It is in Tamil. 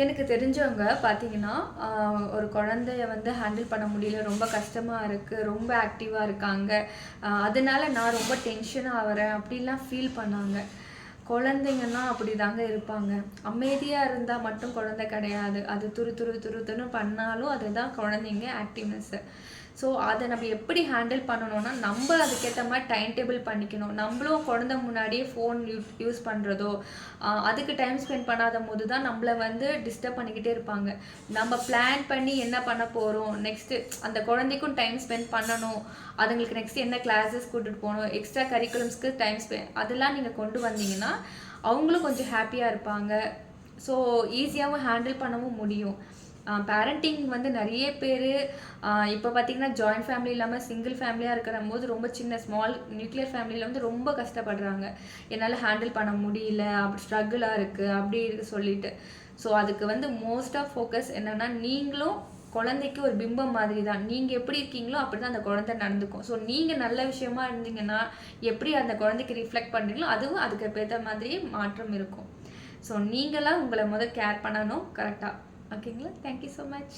எனக்கு தெரிஞ்சவங்க பார்த்தீங்கன்னா, ஒரு குழந்தைய வந்து ஹேண்டில் பண்ண முடியல. ரொம்ப கஷ்டமா இருக்கு. ரொம்ப ஆக்டிவா இருக்காங்க. அதனால நான் ரொம்ப டென்ஷன் ஆவுறேன் அப்டிலாம் ஃபீல் பண்ணாங்க. குழந்தைங்கன்னா அப்படிதாங்க இருப்பாங்க. அமைதியா இருந்தா மட்டும் குழந்தை கிடையாது. அது துரு துரு துரு துருன்னு பண்ணாலும் அதுதான் குழந்தைங்க ஆக்டிவ்னஸ். ஸோ அத நம்ம எப்படி ஹேண்டில் பண்ணணும்னா, நம்ப அதுக்கேத்த மாரி டைம் டேபிள் பண்ணிக்கணும். நம்பளும் குழந்தை முன்னாடியே ஃபோன் யூஸ் பண்றதோ, அதுக்கு டைம் ஸ்பெண்ட் பண்ணாதபோது தான் நம்மள வந்து டிஸ்டர்ப் பண்ணிக்கிட்டே இருப்பாங்க. நம்ம பிளான் பண்ணி என்ன பண்ண போறோம், நெக்ஸ்ட்டு அந்த குழந்தைக்கும் டைம் ஸ்பெண்ட் பண்ணணும். அதுங்களுக்கு நெக்ஸ்ட் என்ன கிளாஸஸ் கூட்டிட்டு போணும், எக்ஸ்ட்ரா கரிக்குலம்ஸ்க்கு டைம் அதெல்லாம் நீங்க கொண்டு வந்தீங்கன்னா, அவங்களும் கொஞ்சம் ஹேப்பியா இருப்பாங்க. ஸோ ஈஸியாவும் ஹேண்டில் பண்ணவும் முடியும். பேரண்டிங் வந்து நெறைய பேரு இப்போ பார்த்தீங்கன்னா, ஜாயிண்ட் ஃபேமிலி இல்லாம சிங்கிள் ஃபேமிலியா இருக்கிறம்போது ரொம்ப சின்ன ஸ்மால் நியூக்ளியர் ஃபேமிலில வந்து ரொம்ப கஷ்டப்படுறாங்க. என்னால ஹேண்டில் பண்ண முடியல, ஸ்ட்ரகிளா இருக்கு, அப்படி இருக்கு சொல்லிட்டு. ஸோ அதுக்கு வந்து மோஸ்ட் ஆஃப் ஃபோக்கஸ் என்னன்னா, நீங்களும் குழந்தைக்கு ஒரு பிம்பம் மாதிரி தான். நீங்க எப்படி இருக்கீங்களோ, அப்படிதான் அந்த குழந்தை நடந்துக்கும். ஸோ நீங்க நல்ல விஷயமா இருந்தீங்கன்னா, எப்படி அந்த குழந்தைக்கு ரிஃப்ளெக்ட் பண்றீங்களோ, அதுவும் அதுக்கு ஏத்த மாதிரியே மாற்றம் இருக்கும். ஸோ நீங்களா உங்கள கேர் பண்ணணும் கரெக்ட்டா. ஓகேங்களா? Thank you so much.